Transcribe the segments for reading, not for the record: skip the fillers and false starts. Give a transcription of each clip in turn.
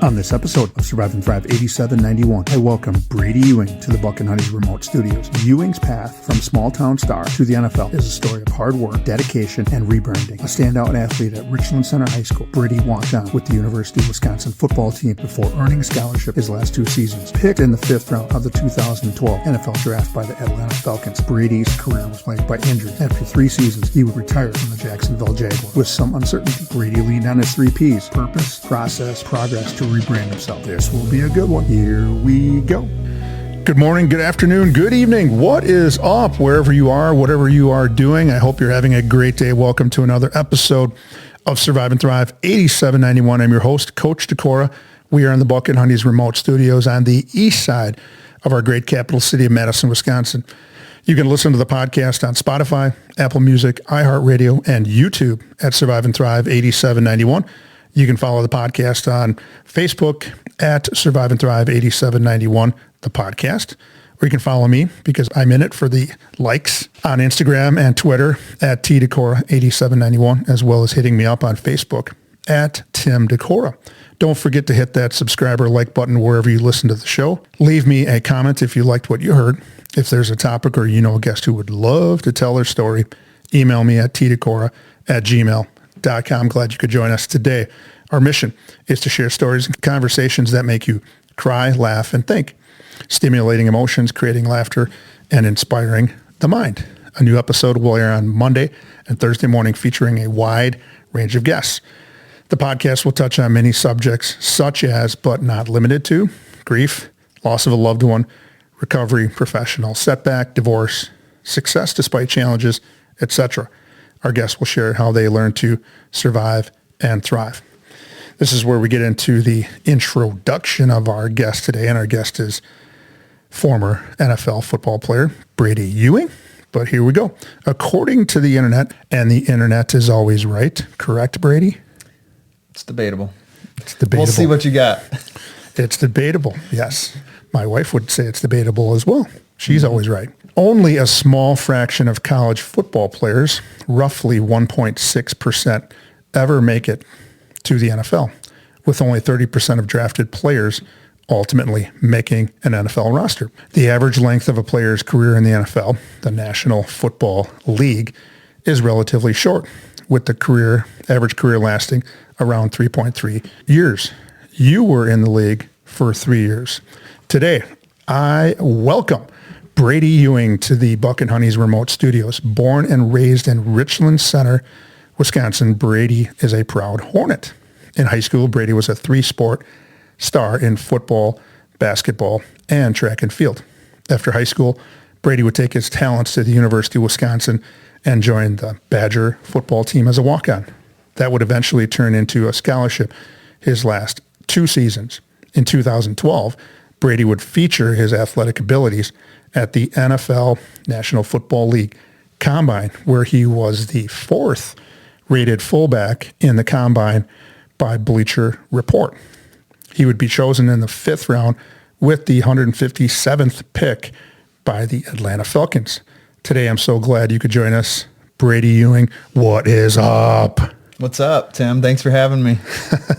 On this episode of Survive and Thrive 8791, I welcome Bradie Ewing to the Buck and Honey's remote studios. Ewing's path from small town star to the NFL is a story of hard work, dedication, and rebranding. A standout athlete at Richland Center High School, Bradie walked on with the University of Wisconsin football team before earning a scholarship his last 2 seasons. Picked in the 5th round of the 2012 NFL draft by the Atlanta Falcons, Bradie's career was plagued by injury. After 3 seasons, he would retire from the Jacksonville Jaguars. With some uncertainty, Bradie leaned on his 3 Ps: purpose, process, progress to rebrand himself. This will be a good one. Here we go. Good morning, good afternoon, good evening. What is up wherever you are, whatever you are doing? I hope you're having a great day. Welcome to another episode of Survive and Thrive 8791. I'm your host, Coach Decora. We are in the Buck and Honey's remote studios on the east side of our great capital city of Madison, Wisconsin. You can listen to the podcast on Spotify, Apple Music, iHeartRadio, and YouTube at Survive and Thrive 8791. You can follow the podcast on Facebook at Survive and Thrive 8791, the podcast. Or you can follow me because I'm in it for the likes on Instagram and Twitter at TDecora8791, as well as hitting me up on Facebook at Tim Decora. Don't forget to hit that subscribe or like button wherever you listen to the show. Leave me a comment if you liked what you heard. If there's a topic or you know a guest who would love to tell their story, email me at tdecora@gmail.com. Glad you could join us today. Our mission is to share stories and conversations that make you cry, laugh, and think, stimulating emotions, creating laughter, and inspiring the mind. A new episode will air on Monday and Thursday morning featuring a wide range of guests. The podcast will touch on many subjects such as, but not limited to, grief, loss of a loved one, recovery, professional setback, divorce, success despite challenges, etc. Our guests will share how they learn to survive and thrive. This is where we get into the introduction of our guest today, and our guest is former NFL football player Bradie Ewing. But here we go. According to the internet, and the internet is always right, correct, Bradie? It's debatable. It's debatable. We'll see what you got. It's debatable, yes. My wife would say it's debatable as well. She's always right. Only a small fraction of college football players, roughly 1.6%, ever make it to the NFL, with only 30% of drafted players ultimately making an NFL roster. The average length of a player's career in the NFL, the National Football League, is relatively short, with the average career lasting around 3.3 years. You were in the league for 3 years. Today, I welcome Bradie Ewing to the Buck and Honey's remote studios. Born and raised in Richland Center, Wisconsin, Bradie is a proud Hornet. In high school, Bradie was a 3-sport star in football, basketball, and track and field. After high school, Bradie would take his talents to the University of Wisconsin and join the Badger football team as a walk-on. That would eventually turn into a scholarship his last 2 seasons. In 2012, Bradie would feature his athletic abilities at the NFL National Football League Combine, where he was the 4th rated fullback in the Combine by Bleacher Report. He would be chosen in the 5th round with the 157th pick by the Atlanta Falcons. Today, I'm so glad you could join us. Bradie Ewing, what is up? What's up, Tim? Thanks for having me.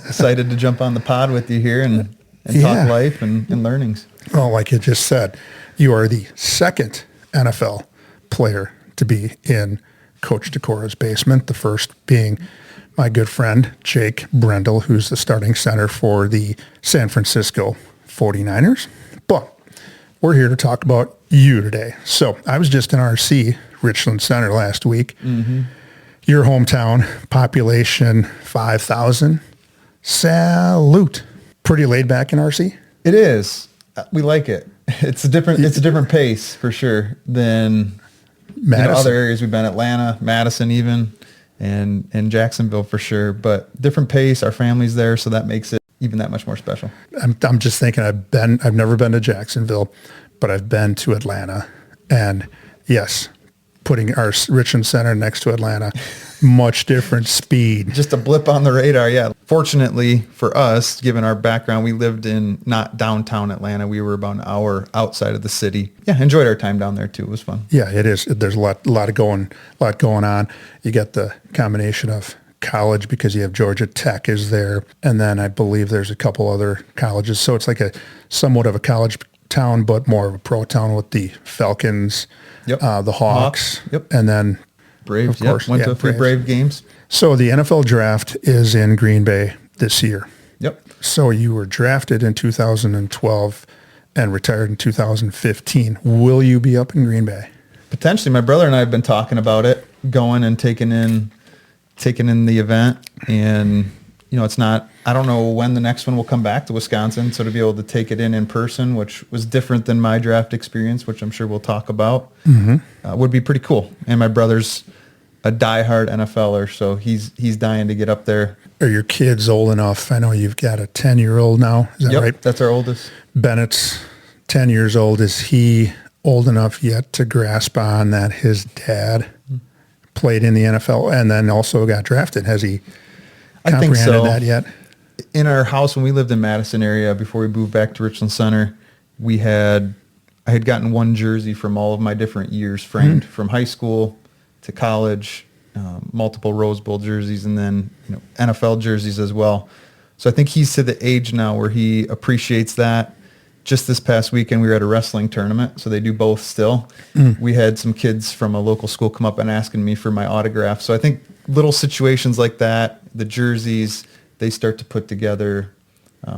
Excited to jump on the pod with you here and talk life and learnings. Well, like you just said, you are the 2nd NFL player to be in Coach Decora's basement, the first being my good friend, Jake Brendel, who's the starting center for the San Francisco 49ers. But we're here to talk about you today. So I was just in RC, Richland Center, last week. Mm-hmm. Your hometown, population 5,000. Salute. Pretty laid back in RC? It is. We like it. It's a different pace for sure than other areas we've been, Atlanta, Madison even, and Jacksonville for sure. But different pace. Our family's there, so that makes it even that much more special. I'm just thinking I've never been to Jacksonville, but I've been to Atlanta, and yes, putting our Richland Center next to Atlanta, much different speed. Just a blip on the radar, yeah. Fortunately for us, given our background, we lived in not downtown Atlanta. We were about an hour outside of the city. Yeah, enjoyed our time down there too. It was fun. Yeah, it is. There's a lot going on. You got the combination of college because you have Georgia Tech is there. And then I believe there's a couple other colleges. So it's like a somewhat of a college town, but more of a pro town with the Falcons, the Hawks, and then Braves. Of course, went to a few Brave games. So the NFL draft is in Green Bay this year. Yep. So you were drafted in 2012 and retired in 2015. Will you be up in Green Bay? Potentially. My brother and I have been talking about it, going and taking in the event. And, it's not, I don't know when the next one will come back to Wisconsin. So to be able to take it in person, which was different than my draft experience, which I'm sure we'll talk about, would be pretty cool. And my brother's a diehard NFLer, so he's dying to get up there. Are your kids old enough? I know you've got a 10-year-old now. Is that right? That's our oldest. Bennett's 10 years old. Is he old enough yet to grasp on that his dad played in the NFL and then also got drafted? Has he comprehended that yet? In our house, when we lived in Madison area, before we moved back to Richland Center, I had gotten one jersey from all of my different years framed, from high school to college, multiple Rose Bowl jerseys, and then NFL jerseys as well. So I think he's to the age now where he appreciates that. Just this past weekend, we were at a wrestling tournament, so they do both still. We had some kids from a local school come up and asking me for my autograph. So I think little situations like that, the jerseys, they start to put together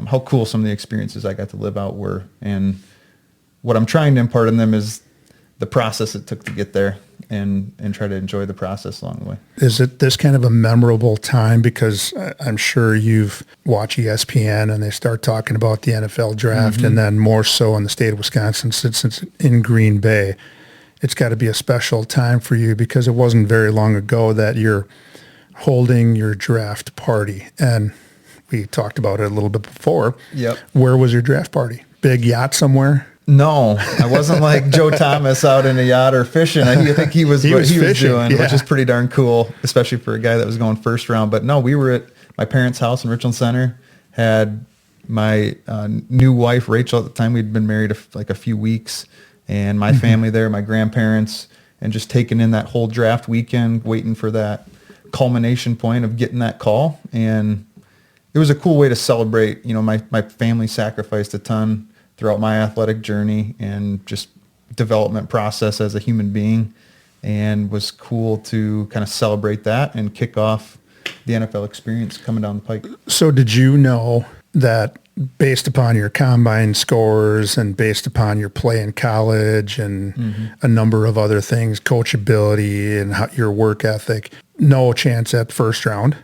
how cool some of the experiences I got to live out were. And what I'm trying to impart in them is the process it took to get there, and try to enjoy the process along the way. Is it this kind of a memorable time? Because I'm sure you've watched ESPN and they start talking about the NFL draft, and then more so in the state of Wisconsin, since it's in Green Bay, it's got to be a special time for you because it wasn't very long ago that you're holding your draft party. And we talked about it a little bit before. Yep. Where was your draft party? Big yacht somewhere? No, I wasn't like Joe Thomas out in a yacht or fishing. I think he was what he was doing, which is pretty darn cool, especially for a guy that was going first round. But no, we were at my parents' house in Richland Center, had my new wife, Rachel, at the time. We'd been married like a few weeks, and my family there, my grandparents, and just taking in that whole draft weekend, waiting for that culmination point of getting that call. And it was a cool way to celebrate. My family sacrificed a ton throughout my athletic journey and just development process as a human being, and was cool to kind of celebrate that and kick off the NFL experience coming down the pike. So did you know that based upon your combine scores and based upon your play in college and a number of other things, coachability and your work ethic, no chance at first round?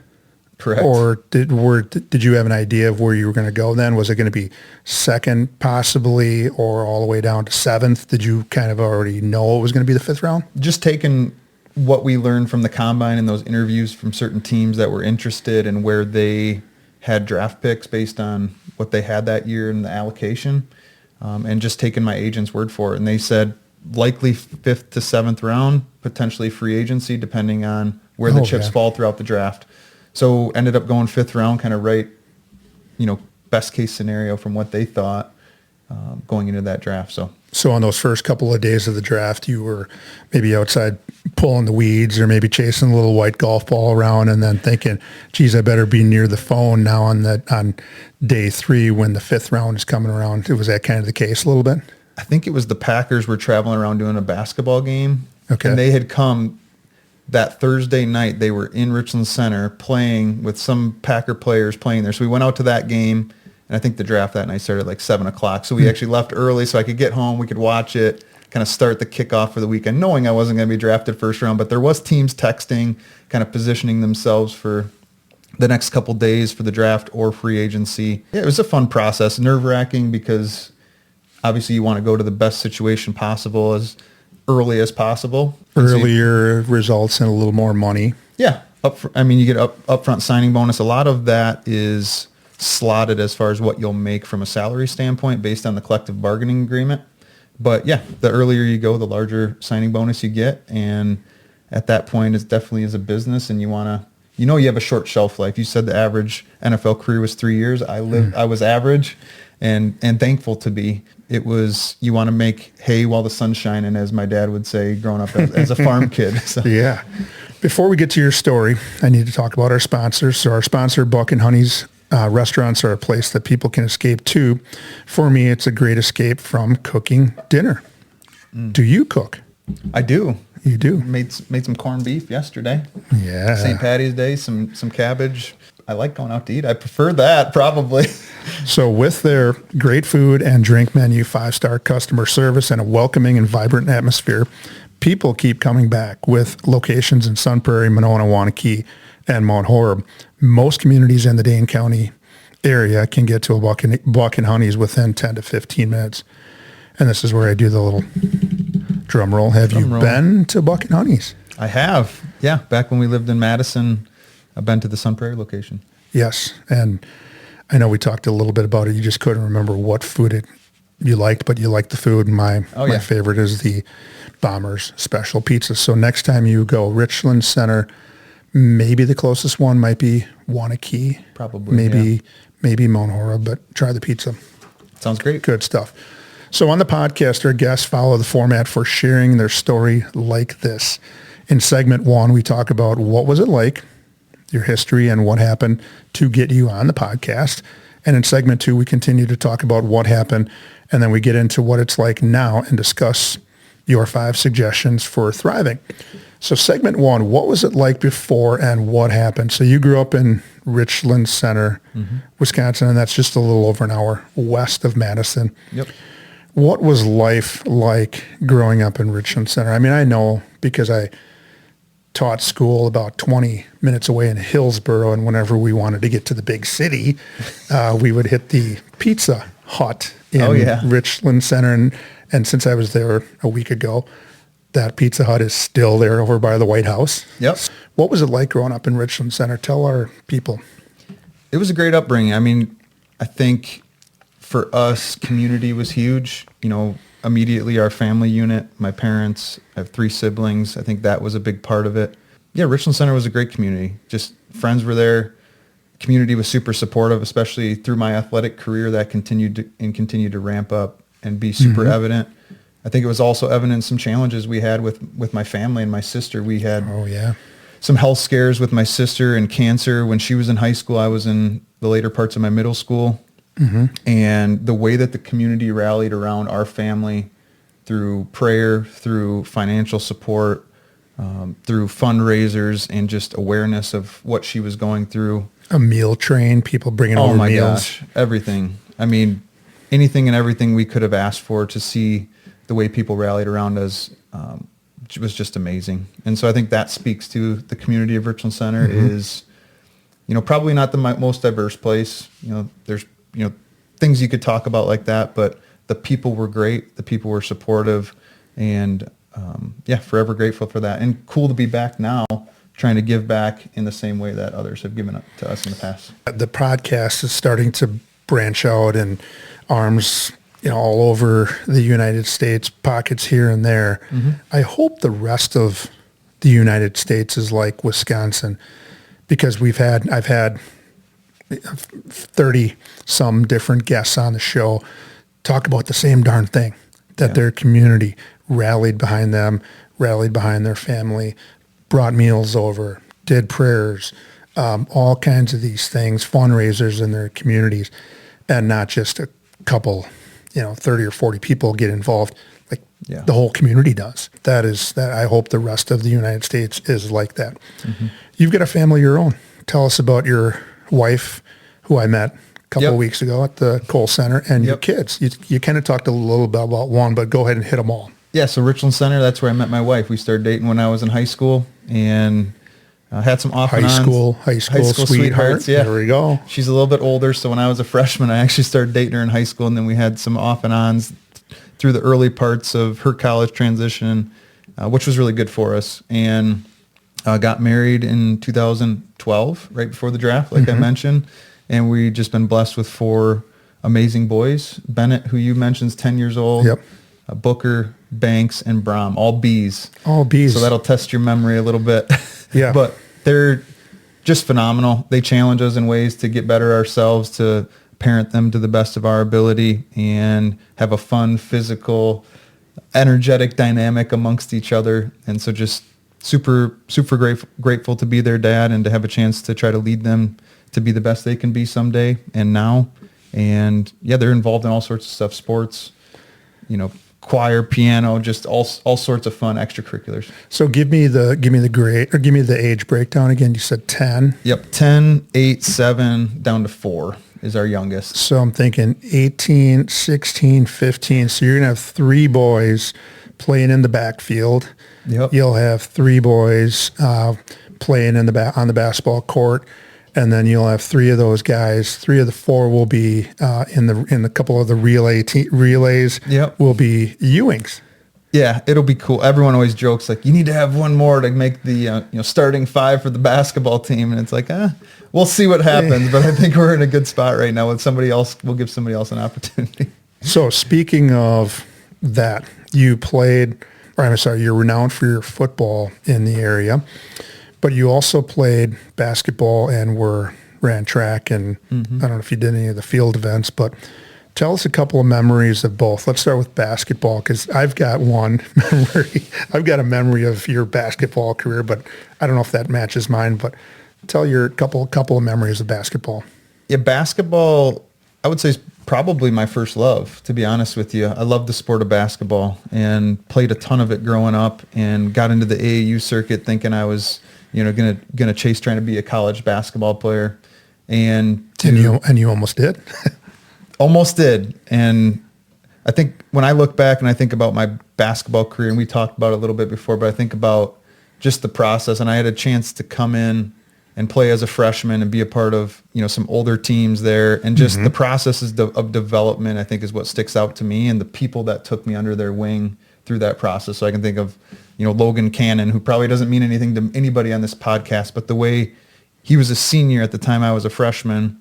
Correct. Or did you have an idea of where you were going to go then? Was it going to be second possibly, or all the way down to seventh? Did you kind of already know it was going to be the fifth round? Just taking what we learned from the combine and those interviews from certain teams that were interested and where they had draft picks based on what they had that year in the allocation, and just taking my agent's word for it. And they said likely fifth to seventh round, potentially free agency, depending on where the chips fall throughout the draft. So ended up going fifth round, kind of right, best case scenario from what they thought going into that draft. So on those first couple of days of the draft, you were maybe outside pulling the weeds or maybe chasing a little white golf ball around and then thinking, geez, I better be near the phone now on day 3 when the fifth round is coming around. Was that kind of the case a little bit? I think it was the Packers were traveling around doing a basketball game. Okay. And they had come that Thursday night. They were in Richland Center playing with some Packer players playing there. So we went out to that game, and I think the draft that night started at like 7 o'clock. So we actually left early so I could get home. We could watch it, kind of start the kickoff for the weekend, knowing I wasn't going to be drafted first round. But there was teams texting, kind of positioning themselves for the next couple days for the draft or free agency. Yeah, it was a fun process, nerve-wracking because obviously you want to go to the best situation possible as early as possible. Earlier results and a little more money. Yeah. You get upfront signing bonus. A lot of that is slotted as far as what you'll make from a salary standpoint based on the collective bargaining agreement. But yeah, the earlier you go, the larger signing bonus you get. And at that point, it definitely is a business, and you want to, you have a short shelf life. You said the average NFL career was 3 years. I was average, and thankful to be. It was, you want to make hay while the sun's shining, as my dad would say, growing up as a farm kid. So. Yeah. Before we get to your story, I need to talk about our sponsors. So our sponsor, Buck and Honey's restaurants, are a place that people can escape to. For me, it's a great escape from cooking dinner. Do you cook? I do. You do? Made some corned beef yesterday. Yeah. St. Patty's Day, some cabbage. I like going out to eat. I prefer that, probably. So with their great food and drink menu, 5-star customer service, and a welcoming and vibrant atmosphere, people keep coming back. With locations in Sun Prairie, Monona, Wanakee, and Mount Horeb, most communities in the Dane County area can get to a Buck and Honey's within 10 to 15 minutes. And this is where I do the little drum roll. Have you been to Buck and Honey's? I have. Yeah. Back when we lived in Madison, I've been to the Sun Prairie location. Yes. And I know we talked a little bit about it. You just couldn't remember what food you liked, but you liked the food. My favorite is the Bombers special pizza. So next time you go, Richland Center, maybe the closest one might be Wanakee. Probably. Maybe Mount Horeb, but try the pizza. Sounds great. Good stuff. So on the podcast, our guests follow the format for sharing their story like this. In segment 1, we talk about what was it like, your history, and what happened to get you on the podcast. And in segment 2, we continue to talk about what happened, and then we get into what it's like now and discuss your 5 suggestions for thriving. So segment 1, what was it like before and what happened? So you grew up in Richland Center, Wisconsin, and that's just a little over an hour west of Madison. Yep. What was life like growing up in Richland Center? I mean, I know because I taught school about 20 minutes away in Hillsboro, and whenever we wanted to get to the big city, we would hit the Pizza Hut in Richland Center. And since I was there a week ago, that Pizza Hut is still there over by the White House. Yep. What was it like growing up in Richland Center? Tell our people. It was a great upbringing. I mean, I think for us, community was huge. You know, immediately our family unit, my parents, I have 3 siblings. I think that was a big part of it. Yeah, Richland Center was a great community. Just friends were there. Community was super supportive, especially through my athletic career that continued to ramp up and be super evident. I think it was also evident in some challenges we had with my family and my sister. We had some health scares with my sister and cancer. When she was in high school, I was in the later parts of my middle school. And the way that the community rallied around our family through prayer, through financial support, through fundraisers, and just awareness of what she was going through. A meal train, people bringing over meals. Oh my gosh, everything. I mean, anything and everything we could have asked for, to see the way people rallied around us was just amazing. And so I think that speaks to the community of Richland Center. Is, you know, probably not the most diverse place. You know, there's, you know, things you could talk about like that, but the people were great. The people were supportive, and forever grateful for that. And cool to be back now, trying to give back in the same way that others have given to us in the past. The podcast is starting to branch out in arms, you know, all over the United States, pockets here and there. I hope the rest of the United States is like Wisconsin, because I've had 30 some different guests on the show talk about the same darn thing, that their community rallied behind them, rallied behind their family, brought meals over, did prayers, all kinds of these things, fundraisers in their communities, and not just a couple, 30 or 40 people get involved. Like the whole community does. That I hope the rest of the United States is like that. You've got a family of your own. Tell us about your wife, who I met a couple of weeks ago at the Cole Center, and your kids. You kind of talked a little bit about one, but go ahead and hit them all. Yeah, so Richland Center, that's where I met my wife. We started dating when I was in high school, and had some off and ons. High school sweethearts. Yeah, there we go. She's a little bit older, so when I was a freshman, I actually started dating her in high school, and then we had some off and ons through the early parts of her college transition, which was really good for us. And got married in 2012, right before the draft, like I mentioned. And we just been blessed with 4 amazing boys. Bennett, who you mentioned, is 10 years old. Booker, Banks, and Brom, all Bs. All Bs. So that'll test your memory a little bit. Yeah. But they're just phenomenal. They challenge us in ways to get better ourselves, to parent them to the best of our ability and have a fun, physical, energetic dynamic amongst each other. And so just super grateful to be their dad and to have a chance to try to lead them to be the best they can be someday and now. And yeah, they're involved in all sorts of stuff, sports, choir, piano, just all sorts of fun extracurriculars. So give me the grade, or give me the age breakdown again. You said 10. Yep, 10, 8, 7, down to 4 is our youngest. So I'm thinking 18, 16, 15. So you're going to have 3 boys playing in the backfield. Yep. You'll have 3 boys playing on the basketball court, and then you'll have 3 of those guys. 3 of the 4 will be in the couple of the relays. Yep. Will be Ewings. Yeah, it'll be cool. Everyone always jokes like, you need to have one more to make the starting 5 for the basketball team, and it's like, we'll see what happens. But I think we're in a good spot right now with somebody else. We'll give somebody else an opportunity. So speaking of that, you're renowned for your football in the area, but you also played basketball and ran track, and I don't know if you did any of the field events, but tell us a couple of memories of both. Let's start with basketball, because I've got one memory. I've got a memory of your basketball career, but I don't know if that matches mine, but tell your couple of memories of basketball. Yeah, basketball, I would say, is probably my first love, to be honest with you. I love the sport of basketball and played a ton of it growing up, and got into the AAU circuit thinking I was, gonna chase trying to be a college basketball player. And you almost did. Almost did. And I think when I look back and I think about my basketball career, and we talked about it a little bit before, but I think about just the process, and I had a chance to come in and play as a freshman and be a part of, some older teams there, and just the processes of development, I think, is what sticks out to me, and the people that took me under their wing through that process. So I can think of, Logan Cannon, who probably doesn't mean anything to anybody on this podcast, but the way he was a senior at the time I was a freshman,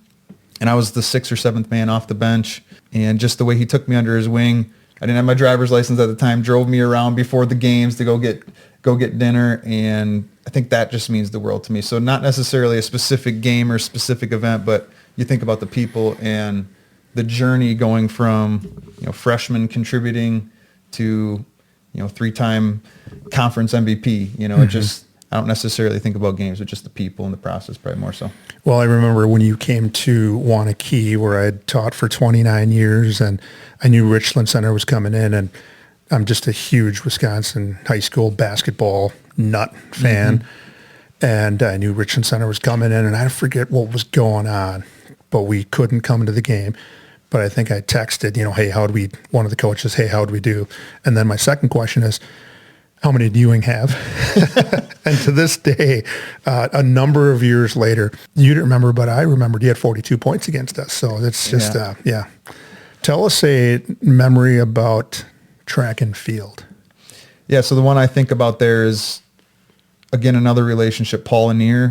and I was the 6th or 7th man off the bench, and just the way he took me under his wing. I didn't have my driver's license at the time, drove me around before the games to go get dinner, and I think that just means the world to me. So not necessarily a specific game or specific event, but you think about the people and the journey going from, freshman contributing to, 3-time conference MVP. It just, I don't necessarily think about games, but just the people and the process probably more so. Well, I remember when you came to Wanakee, where I'd taught for 29 years, and I knew Richland Center was coming in, and I'm just a huge Wisconsin high school basketball nut fan. And I knew Richland Center was coming in, and I forget what was going on, but we couldn't come to the game. But I think I texted, hey, one of the coaches, hey, how'd we do? And then my second question is, how many did Ewing have? And to this day, a number of years later, you didn't remember, but I remembered you had 42 points against us. So it's just, Tell us a memory about track and field. Yeah, so the one I think about there is, again, another relationship, Paul Anir,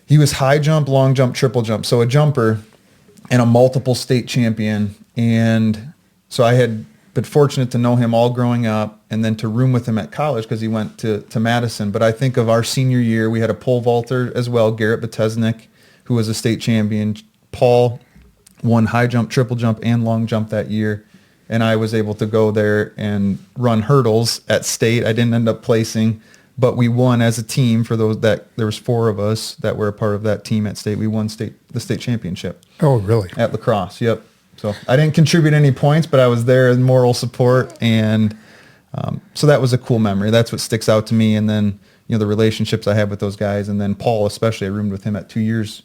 he was high jump, long jump, triple jump. So a jumper and a multiple state champion. And so I had been fortunate to know him all growing up, and then to room with him at college because he went to Madison. But I think of our senior year, we had a pole vaulter as well, Garrett Betesnik, who was a state champion. Paul won high jump, triple jump, and long jump that year. And I was able to go there and run hurdles at state. I didn't end up placing, but we won as a team. For those there was 4 of us that were a part of that team at state. We won the state championship. Oh, really? At lacrosse, yep. So I didn't contribute any points, but I was there as moral support, and so that was a cool memory. That's what sticks out to me. And then the relationships I had with those guys, and then Paul especially. I roomed with him at 2 years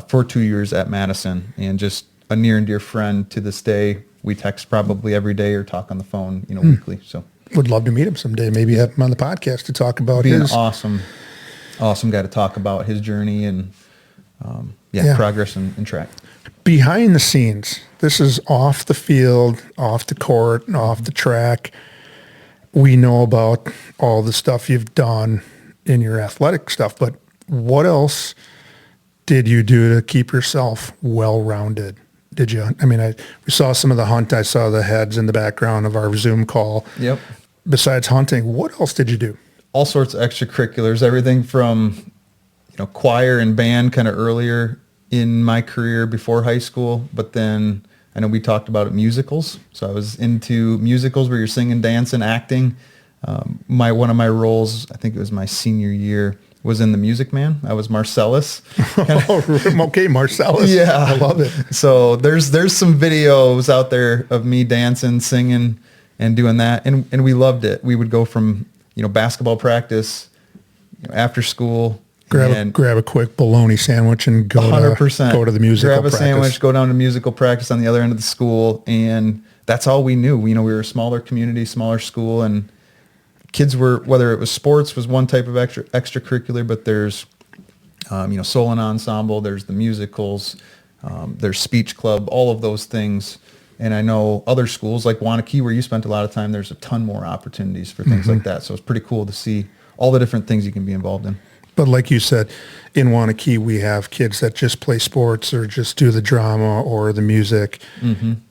for 2 years at Madison, and just a near and dear friend to this day. We text probably every day or talk on the phone, weekly. So would love to meet him someday. Maybe have him on the podcast to talk about his. An awesome guy to talk about his journey and progress in track. Behind the scenes, this is off the field, off the court, off the track. We know about all the stuff you've done in your athletic stuff, but what else did you do to keep yourself well-rounded? Did you? I mean, we saw some of the hunt. I saw the heads in the background of our Zoom call. Yep. Besides hunting, what else did you do? All sorts of extracurriculars, everything from, choir and band kind of earlier in my career before high school, but then I know we talked about it, musicals. So I was into musicals where you're singing, dancing, acting. One of my roles, I think it was my senior year, was in The Music Man. I was Marcellus. Okay, Marcellus. Yeah, I love it. So there's some videos out there of me dancing, singing, and doing that, and we loved it. We would go from basketball practice after school. Grab a quick bologna sandwich and go 100%. Go to the musical practice. Grab a sandwich, go down to musical practice on the other end of the school, and that's all we knew. We were a smaller community, smaller school, and kids were, whether it was sports was one type of extracurricular, but there's soul and ensemble, there's the musicals, there's speech club, all of those things. And I know other schools like Wanakee, where you spent a lot of time, there's a ton more opportunities for things like that. So it's pretty cool to see all the different things you can be involved in. But like you said, in Wanakee, we have kids that just play sports or just do the drama or the music.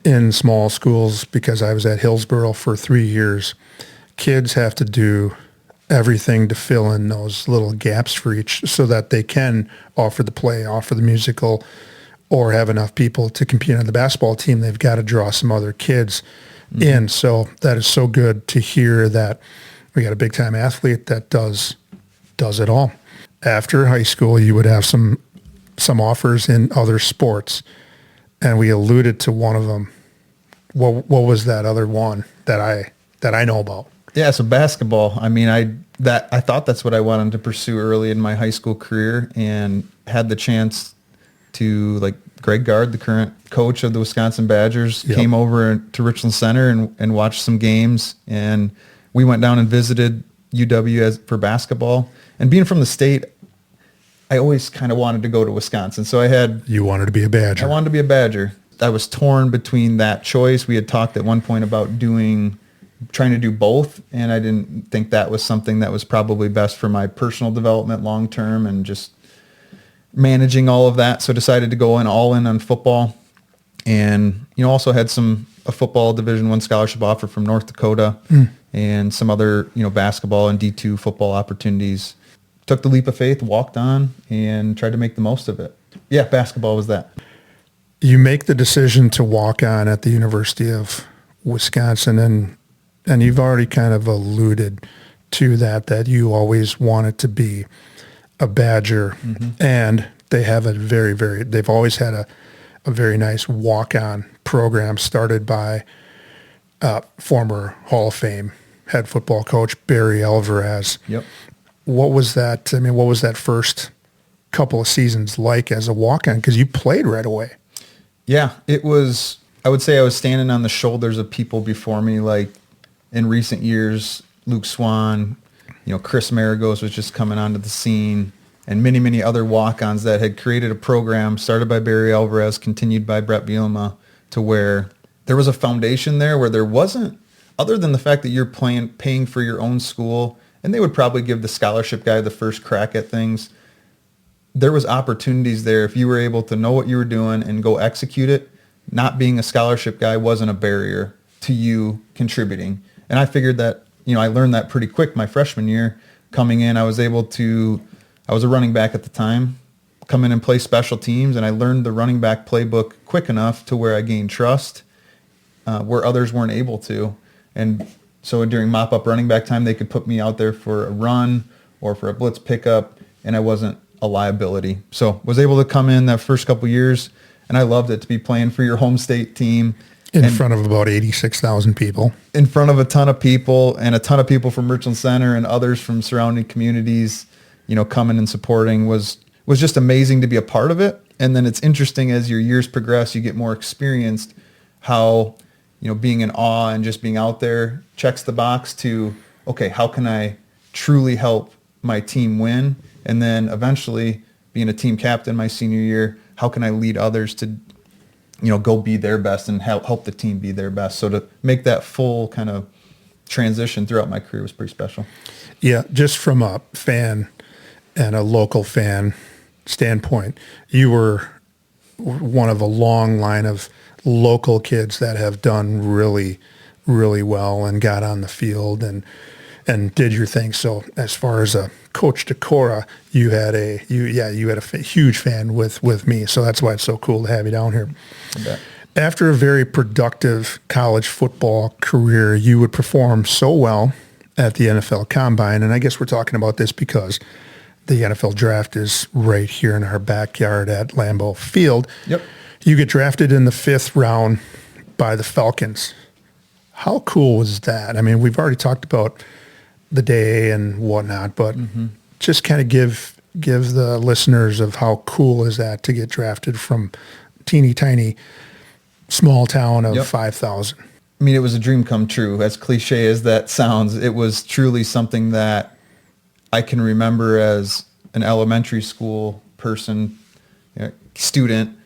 In small schools, because I was at Hillsborough for 3 years, kids have to do everything to fill in those little gaps for each so that they can offer the play, offer the musical, or have enough people to compete on the basketball team. They've got to draw some other kids in. So that is so good to hear that we got a big-time athlete that does it all. After high school, you would have some offers in other sports, and we alluded to one of them. What was that other one that I know about? Yeah, so basketball. I mean, I thought that's what I wanted to pursue early in my high school career, and had the chance to, like, Greg Gard, the current coach of the Wisconsin Badgers, came over to Richland Center and watched some games, and we went down and visited UW for basketball. And being from the state, I always kind of wanted to go to Wisconsin. So You wanted to be a Badger. I wanted to be a Badger. I was torn between that choice. We had talked at one point about trying to do both, and I didn't think that was something that was probably best for my personal development long term and just managing all of that. So I decided to go all in on football, and also had a football Division I scholarship offer from North Dakota and some other basketball and D2 football opportunities. Took the leap of faith, walked on, and tried to make the most of it. Yeah, basketball was that. You make the decision to walk on at the University of Wisconsin, and you've already kind of alluded to that you always wanted to be a Badger, and they have they've always had a very nice walk-on program started by former Hall of Fame head football coach Barry Alvarez. Yep. What was that? I mean, what was that first couple of seasons like as a walk-on? Because you played right away. Yeah, it was. I would say I was standing on the shoulders of people before me, like in recent years, Luke Swan, Chris Maragos was just coming onto the scene, and many, many other walk-ons that had created a program started by Barry Alvarez, continued by Brett Bielema, to where there was a foundation there where there wasn't, other than the fact that you're paying for your own school, and they would probably give the scholarship guy the first crack at things. There was opportunities there if you were able to know what you were doing and go execute it. Not being a scholarship guy wasn't a barrier to you contributing. And I figured that, I learned that pretty quick my freshman year. Coming in, I was a running back at the time, come in and play special teams, and I learned the running back playbook quick enough to where I gained trust where others weren't able to. And so during mop-up running back time, they could put me out there for a run or for a blitz pickup, and I wasn't a liability. So was able to come in that first couple years, and I loved it to be playing for your home state team. In front of about 86,000 people. In front of a ton of people, and a ton of people from Richland Center and others from surrounding communities, coming and supporting was just amazing to be a part of it. And then it's interesting as your years progress, you get more experienced how, being in awe and just being out there checks the box to, okay, how can I truly help my team win? And then eventually being a team captain my senior year, how can I lead others to, go be their best and help the team be their best? So to make that full kind of transition throughout my career was pretty special. Yeah, just from a fan and a local fan standpoint, you were one of a long line of local kids that have done really, really well and got on the field and did your thing. So as far as a Coach Decora, you had a huge fan with me, so that's why it's so cool to have you down here. After a very productive college football career, you would perform so well at the NFL Combine, and I guess we're talking about this because the NFL Draft is right here in our backyard at Lambeau Field. Yep. You get drafted in the 5th round by the Falcons. How cool was that? I mean, we've already talked about the day and whatnot, but just kind of give the listeners of how cool is that to get drafted from teeny tiny small town of 5,000. I mean, it was a dream come true. As cliche as that sounds, it was truly something that I can remember as an elementary school person, student,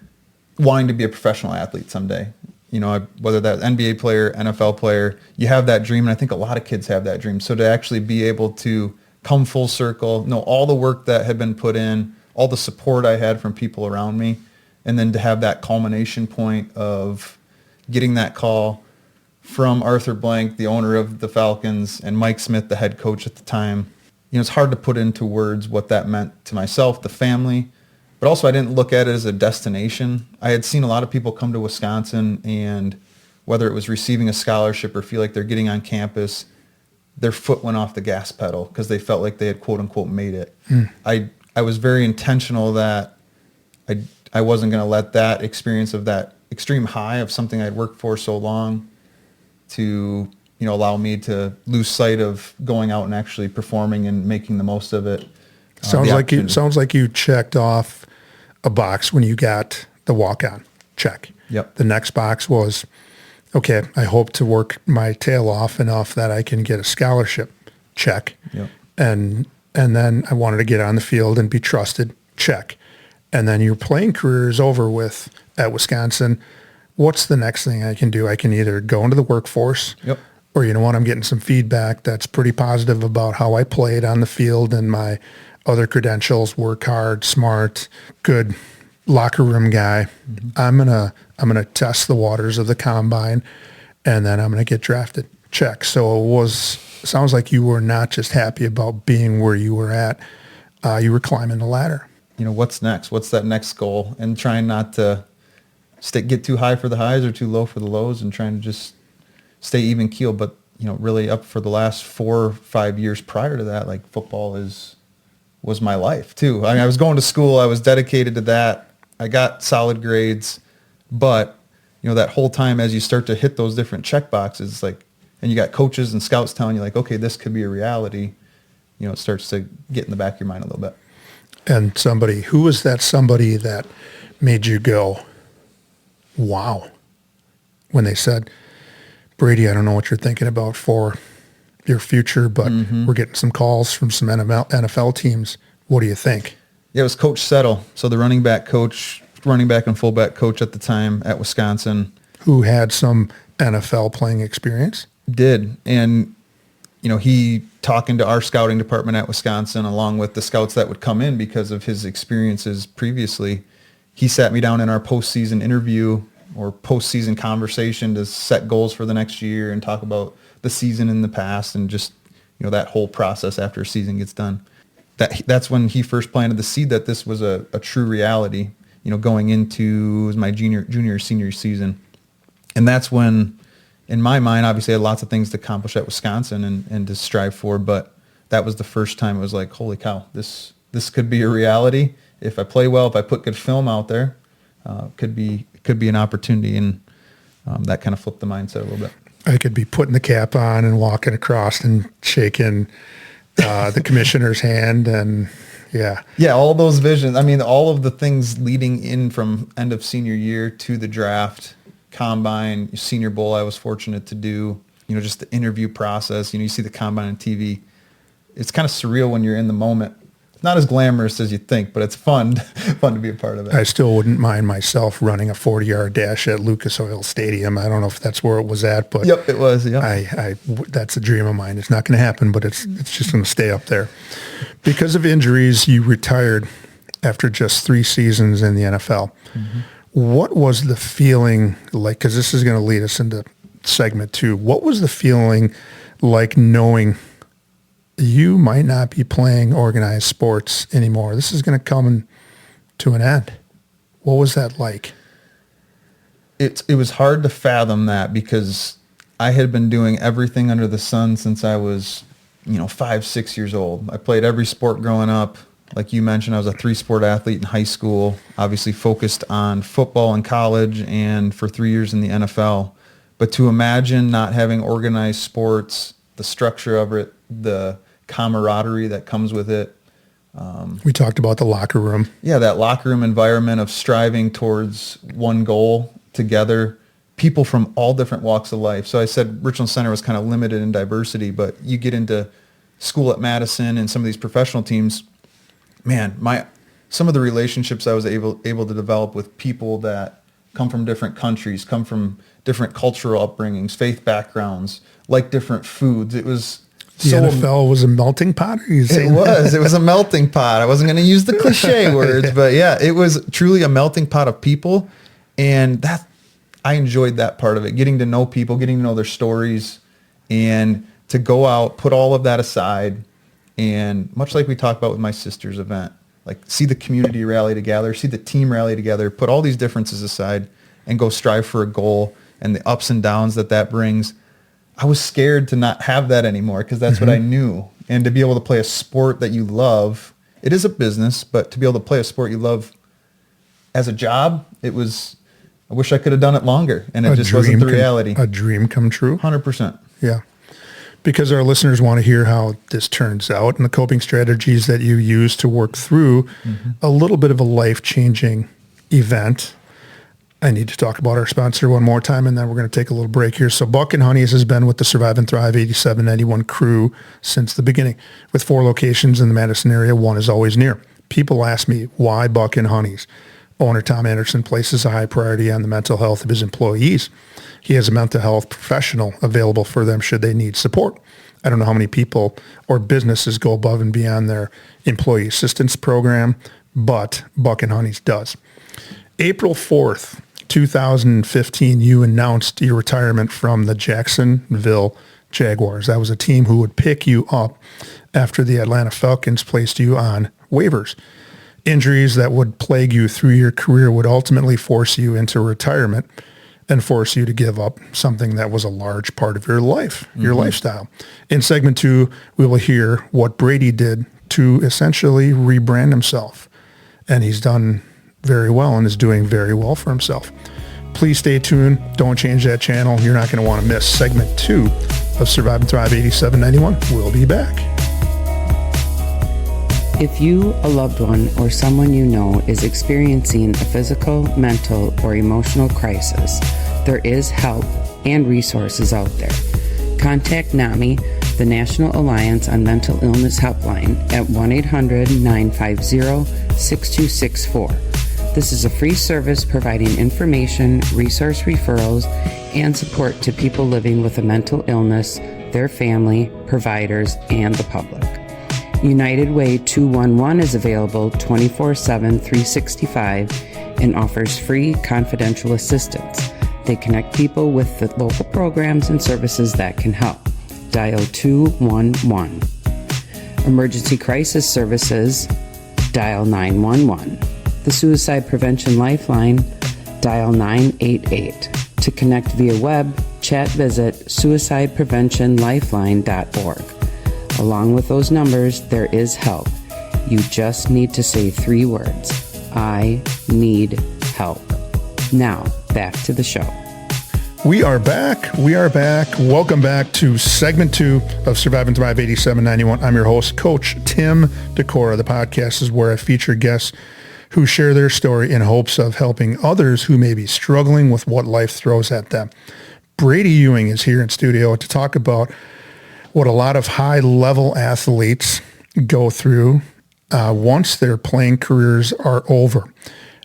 wanting to be a professional athlete someday. Whether that's NBA player, NFL player, you have that dream, and I think a lot of kids have that dream. So to actually be able to come full circle, know all the work that had been put in, all the support I had from people around me, and then to have that culmination point of getting that call from Arthur Blank, the owner of the Falcons, and Mike Smith, the head coach at the time. It's hard to put into words what that meant to myself, the family, but also I didn't look at it as a destination. I had seen a lot of people come to Wisconsin, and whether it was receiving a scholarship or feel like they're getting on campus, their foot went off the gas pedal because they felt like they had quote unquote made it. I was very intentional that I wasn't going to let that experience of that extreme high of something I'd worked for so long to, allow me to lose sight of going out and actually performing and making the most of it. Sounds like you checked off a box when you got the walk-on. Check. Yep. The next box was, okay, I hope to work my tail off enough that I can get a scholarship. Check. Yep. And then I wanted to get on the field and be trusted. Check. And then your playing career is over with at Wisconsin. What's the next thing I can do? I can either go into the workforce, or I'm getting some feedback that's pretty positive about how I played on the field and my other credentials, work hard, smart, good locker room guy. I'm gonna test the waters of the combine, and then I'm gonna get drafted. Check. So sounds like you were not just happy about being where you were at. You were climbing the ladder. What's next? What's that next goal? And trying not to get too high for the highs or too low for the lows, and trying to just stay even keel. But, really up for the last 4 or 5 years prior to that, like football was my life too. I mean, I was going to school. I was dedicated to that. I got solid grades, but, that whole time as you start to hit those different check boxes, and you got coaches and scouts telling you okay, this could be a reality, it starts to get in the back of your mind a little bit. And who was that somebody that made you go, wow, when they said, Bradie, I don't know what you're thinking about for your future, but we're getting some calls from some NFL teams. What do you think? Yeah, it was Coach Settle. So the running back and fullback coach at the time at Wisconsin. Who had some NFL playing experience? Did. And, he talking to our scouting department at Wisconsin, along with the scouts that would come in because of his experiences previously, he sat me down in our postseason interview or postseason conversation to set goals for the next year and talk about the season in the past and just, that whole process after a season gets done. That's when he first planted the seed that this was a true reality, going into my junior, senior season. And that's when, in my mind, obviously I had lots of things to accomplish at Wisconsin and to strive for, but that was the first time it was like, holy cow, this could be a reality. If I play well, if I put good film out there, could be an opportunity, and that kind of flipped the mindset a little bit. I could be putting the cap on and walking across and shaking the commissioner's hand, and all those visions. I mean, all of the things leading in from end of senior year to the draft, combine, Senior Bowl. I was fortunate to do. Just the interview process. You see the combine on TV. It's kind of surreal when you're in the moment. Not as glamorous as you think, but it's fun to be a part of it. I still wouldn't mind myself running a 40-yard dash at Lucas Oil Stadium. I don't know if that's where it was at, but yep, it was. Yep. That's a dream of mine. It's not going to happen, but it's just going to stay up there. Because of injuries, you retired after just 3 seasons in the NFL. What was the feeling like? Because this is going to lead us into segment 2. What was the feeling like knowing you might not be playing organized sports anymore. This is going to come to an end. What was that like? It was hard to fathom that because I had been doing everything under the sun since I was, 5, 6 years old. I played every sport growing up. Like you mentioned, I was a 3-sport athlete in high school, obviously focused on football in college and for 3 years in the NFL. But to imagine not having organized sports, the structure of it, the camaraderie that comes with it. We talked about the locker room. Yeah, that locker room environment of striving towards one goal together, people from all different walks of life. So I said Richland Center was kind of limited in diversity, but you get into school at Madison and some of these professional teams, man, some of the relationships I was able to develop with people that come from different countries, come from different cultural upbringings, faith backgrounds, like different foods. It was The NFL was a melting pot? It was a melting pot. I wasn't going to use the cliche words, but yeah, it was truly a melting pot of people. And I enjoyed that part of it, getting to know people, getting to know their stories, and to go out, put all of that aside. And much like we talked about with my sister's event, like see the community rally together, see the team rally together, put all these differences aside and go strive for a goal and the ups and downs that brings. I was scared to not have that anymore because that's what I knew. And to be able to play a sport that you love, it is a business, but to be able to play a sport you love as a job, I wish I could have done it longer, and it just wasn't the reality. A dream come true? 100%. Yeah. Because our listeners want to hear how this turns out and the coping strategies that you use to work through a little bit of a life-changing event. I need to talk about our sponsor one more time, and then we're going to take a little break here. So Buck and Honey's has been with the Survive and Thrive 8791 crew since the beginning. With 4 locations in the Madison area, one is always near. People ask me, why Buck and Honey's? Owner Tom Anderson places a high priority on the mental health of his employees. He has a mental health professional available for them should they need support. I don't know how many people or businesses go above and beyond their employee assistance program, but Buck and Honey's does. April 4th, 2015, you announced your retirement from the Jacksonville Jaguars. That was a team who would pick you up after the Atlanta Falcons placed you on waivers. Injuries that would plague you through your career would ultimately force you into retirement and force you to give up something that was a large part of your life, your lifestyle. In segment 2, we will hear what Bradie did to essentially rebrand himself. And he's done very well and is doing very well for himself. Please stay tuned. Don't change that channel. You're not going to want to miss segment 2 of Survive and Thrive 8791. We'll be back. If you, a loved one, or someone you know is experiencing a physical, mental, or emotional crisis, there is help and resources out there. Contact NAMI, the National Alliance on Mental Illness Helpline, at 1-800-950-6264. This is a free service providing information, resource referrals, and support to people living with a mental illness, their family, providers, and the public. United Way 211 is available 24/7, 365 and offers free confidential assistance. They connect people with the local programs and services that can help. Dial 211. Emergency Crisis Services, dial 911. The Suicide Prevention Lifeline, dial 988. To connect via web, chat, visit suicidepreventionlifeline.org. Along with those numbers, there is help. You just need to say 3 words. I need help. Now, back to the show. We are back. Welcome back to segment 2 of Survive and Thrive 8791. I'm your host, Coach Tim Decora. The podcast is where I feature guests who share their story in hopes of helping others who may be struggling with what life throws at them. Bradie Ewing is here in studio to talk about what a lot of high-level athletes go through once their playing careers are over.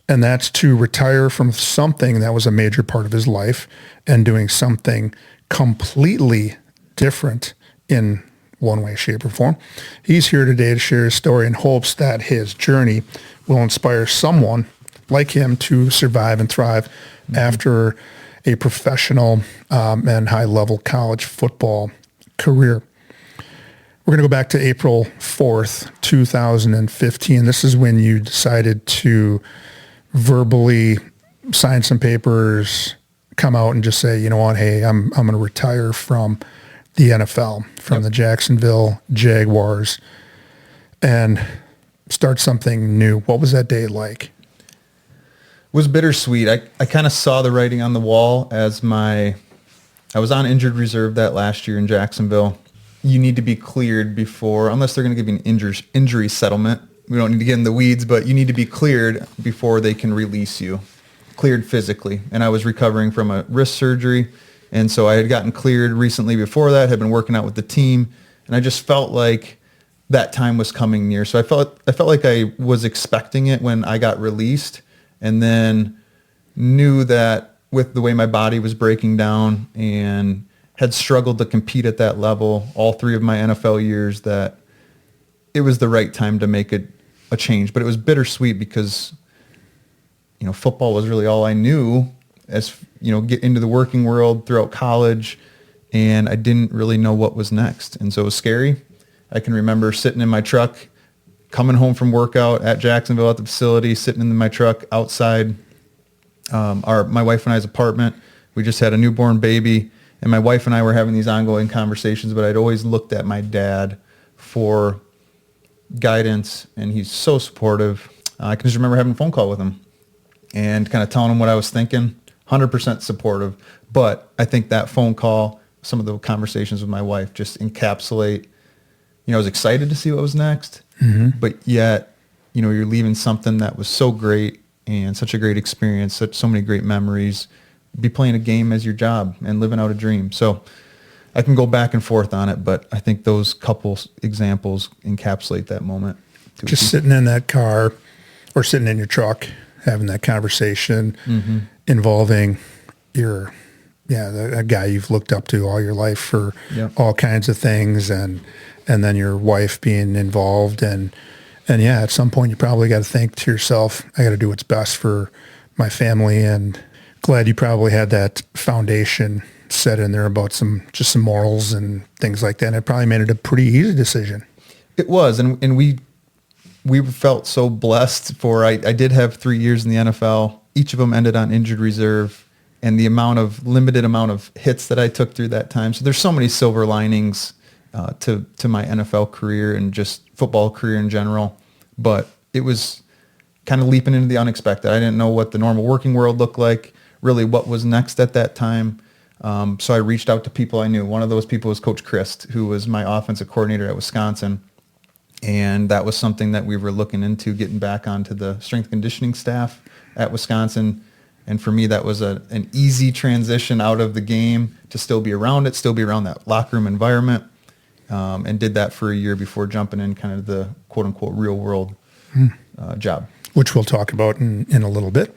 And that's to retire from something that was a major part of his life and doing something completely different in one way, shape, or form. He's here today to share his story in hopes that his journey will inspire someone like him to survive and thrive after a professional and high-level college football career. We're going to go back to April 4th, 2015. This is when you decided to verbally sign some papers, come out and just say, you know what, hey, I'm going to retire from the NFL, from the Jacksonville Jaguars, and start something new. What was that day like? It was bittersweet. I kind of saw the writing on the wall as I was on injured reserve that last year in Jacksonville. You need to be cleared before, unless they're going to give you an injury settlement. We don't need to get in the weeds, but you need to be cleared before they can release you, cleared physically. And I was recovering from a wrist surgery. And so I had gotten cleared recently before that, had been working out with the team. And I just felt like that time was coming near. So I felt like I was expecting it when I got released, and then knew that with the way my body was breaking down and had struggled to compete at that level all 3 of my NFL years, that it was the right time to make a change. But it was bittersweet because, football was really all I knew as, get into the working world throughout college, and I didn't really know what was next. And so it was scary. I can remember sitting in my truck, coming home from workout at Jacksonville at the facility, sitting in my truck outside my wife and I's apartment. We just had a newborn baby. And my wife and I were having these ongoing conversations, but I'd always looked at my dad for guidance, and he's so supportive. I can just remember having a phone call with him and kind of telling him what I was thinking, 100% supportive. But I think that phone call, some of the conversations with my wife just encapsulate, I was excited to see what was next, but yet, you're leaving something that was so great and such a great experience, so many great memories. Be playing a game as your job and living out a dream. So I can go back and forth on it, but I think those couple examples encapsulate that moment. Just sitting in that car or sitting in your truck, having that conversation involving a guy you've looked up to all your life for all kinds of things, and then your wife being involved, and at some point you probably got to think to yourself, I got to do what's best for my family. And glad you probably had that foundation set in there about some morals and things like that. And it probably made it a pretty easy decision. It was, and we felt so blessed I did have 3 years in the NFL. Each of them ended on injured reserve, and the limited amount of hits that I took through that time. So there's so many silver linings to my NFL career and just football career in general. But it was kind of leaping into the unexpected. I didn't know what the normal working world looked like, really what was next at that time. So I reached out to people I knew. One of those people was Coach Christ, who was my offensive coordinator at Wisconsin. And that was something that we were looking into, getting back onto the strength conditioning staff at Wisconsin. And for me, that was an easy transition out of the game to still be around that locker room environment, and did that for a year before jumping in kind of the quote-unquote real world job. Which we'll talk about in a little bit.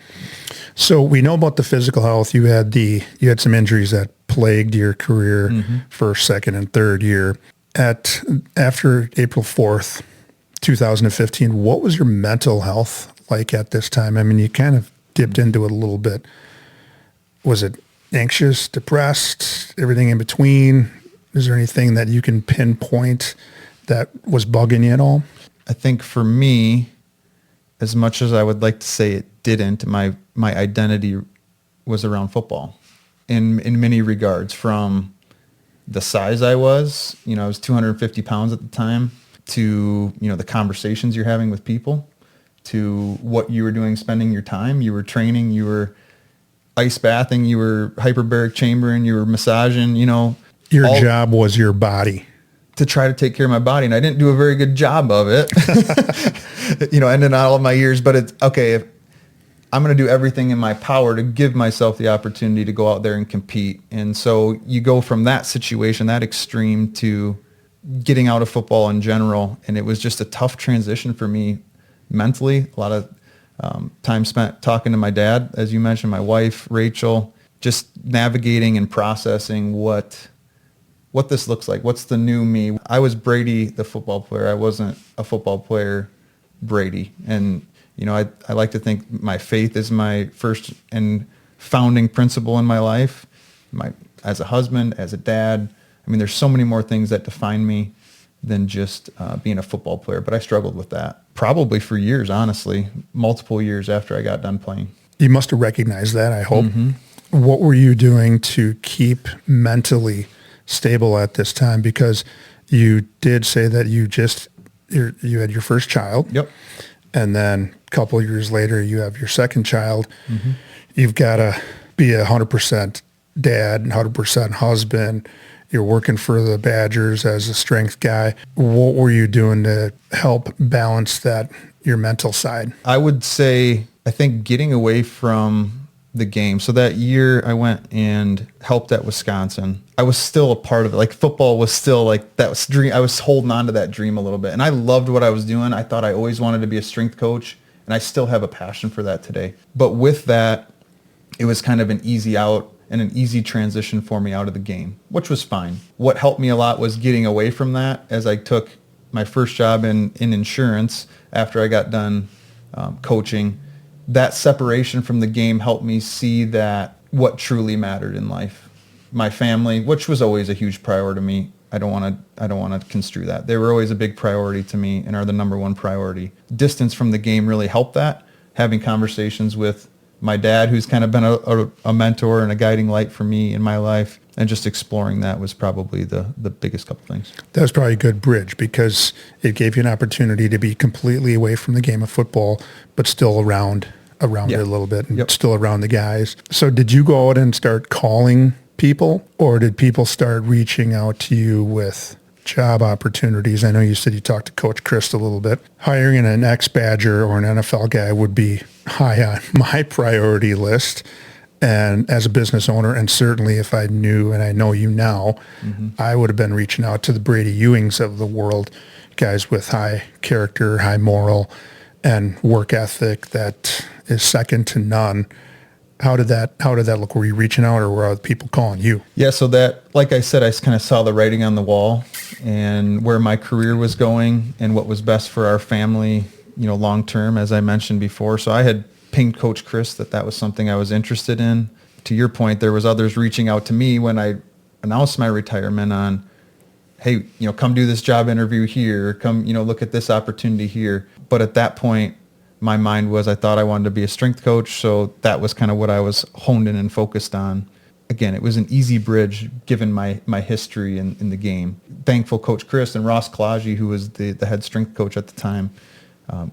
So we know about the physical health. You had some injuries that plagued your career first, second, and third year. After April 4th, 2015, what was your mental health like at this time? I mean, you kind of dipped into it a little bit. Was it anxious, depressed, everything in between? Is there anything that you can pinpoint that was bugging you at all? I think for me, as much as I would like to say it didn't, my identity was around football in many regards, from the size I was, I was 250 pounds at the time, to, the conversations you're having with people, to what you were doing, spending your time. You were training, you were ice bathing, you were hyperbaric chambering, you were massaging, Your job was your body. To try to take care of my body. And I didn't do a very good job of it, ending all of my years. But it's okay. If I'm going to do everything in my power to give myself the opportunity to go out there and compete. And so you go from that situation, that extreme, to getting out of football in general. And it was just a tough transition for me mentally. A lot of time spent talking to my dad, as you mentioned, my wife, Rachel, just navigating and processing what this looks like. What's the new me? I was Bradie, the football player. I wasn't a football player, Bradie. And, I like to think my faith is my first and founding principle in my life. As a husband, as a dad. I mean, there's so many more things that define me than just being a football player. But I struggled with that probably for years, honestly, multiple years after I got done playing. You must have recognized that, I hope. What were you doing to keep mentally stable at this time? Because you did say that you had your first child. Yep. And then a couple of years later, you have your second child. You've got to be 100% dad, 100% husband. You're working for the Badgers as a strength guy. What were you doing to help balance that, your mental side? I would say, I think getting away from the game. So that year I went and helped at Wisconsin. I was still a part of it. Like football was still like, that was dream. I was holding on to that dream a little bit. And I loved what I was doing. I thought I always wanted to be a strength coach. And I still have a passion for that today. But with that, it was kind of an easy out and an easy transition for me out of the game, which was fine. What helped me a lot was getting away from that as I took my first job in insurance after I got done coaching. That separation from the game helped me see that what truly mattered in life. My family, which was always a huge priority to me. I don't want to construe that. They were always a big priority to me and are the number one priority. Distance from the game really helped that. Having conversations with my dad, who's kind of been a mentor and a guiding light for me in my life, and just exploring that was probably the biggest couple things. That was probably a good bridge because it gave you an opportunity to be completely away from the game of football, but still around it a little bit and still around the guys. So did you go out and start calling people, or did people start reaching out to you with job opportunities? I know you said you talked to Coach Chris a little bit. Hiring an ex-Badger or an NFL guy would be high on my priority list. And as a business owner, and certainly if I knew, and I know you now, I would have been reaching out to the Bradie Ewings of the world, guys with high character, high moral, and work ethic that is second to none. How did that look? Were you reaching out, or were other people calling you? Yeah, so that, like I said, I kind of saw the writing on the wall and where my career was going and what was best for our family, long term, as I mentioned before. So I had pinged Coach Chris that was something I was interested in. To your point, there was others reaching out to me when I announced my retirement on, hey, come do this job interview here, come, look at this opportunity here. But at that point, my mind was, I thought I wanted to be a strength coach, so that was kind of what I was honed in and focused on. Again, it was an easy bridge given my history in the game. Thankful Coach Chris and Ross Kalagi, who was the head strength coach at the time,